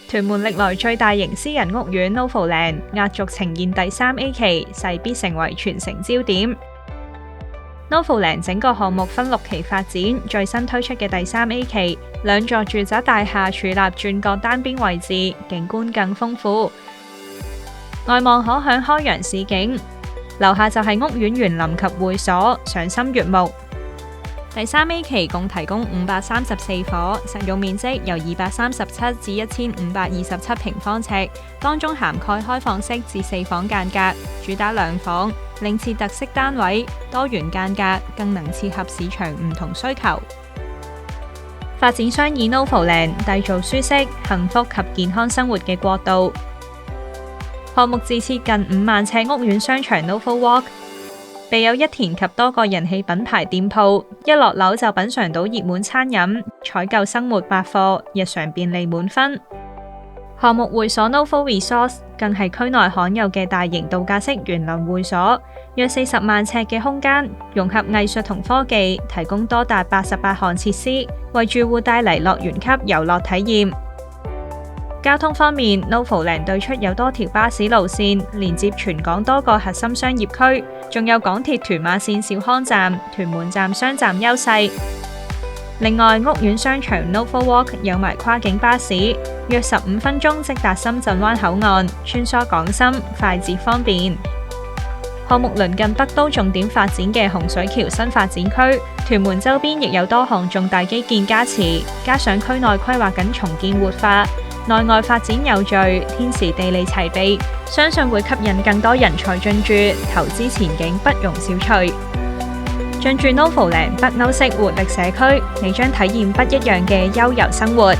屯門歷來最大型私人屋苑 Novoland 壓軸呈現第3A 期，勢必成為全城焦點。Novoland 整個項目分6期發展，最新推出嘅第3A 期，2座住宅大廈矗立轉角單邊位置，景觀更豐富。外望可享開揚市景，樓下就係屋苑園林及會所，賞心悅目。第3A 期共提供534伙，實用面積由237至1527平方尺，當中涵蓋開放式至4房間隔，主打2房，另設特色單位，多元間隔，更能切合市場唔同需求。發展商以 Novoland 締造舒適、幸福及健康生活嘅國度。項目自設近5萬尺屋苑商場 NovoWalk，備有一田及多個人氣品牌店鋪，一落樓就品嚐到熱門餐飲，採購生活百貨，日常便利滿分。項目會所 Novo Resorts 更係區內罕有嘅大型度假式園林會所，約40萬尺嘅空間，融合藝術同科技，提供多達88項設施，為住戶帶嚟樂園級遊樂體驗。交通方面 ，Novoland 對出有多條巴士路線，連接全港多個核心商業區，仲有港鐵屯馬線小康站、屯門站雙站優勢。另外，屋苑商場 NovoWalk 有埋跨境巴士，約15分鐘即達深圳灣口岸，穿梭港深，快捷方便。項目鄰近北都重點發展嘅洪水橋新發展區，屯門周邊亦有多項重大基建加持，加上區內規劃緊重建活化。內外發展有序，天時地利齊備，相信會吸引更多人才進駐，投資前景不容小覷。進駐 Novoland 北歐式活力社區，你將體驗不一樣嘅悠遊生活。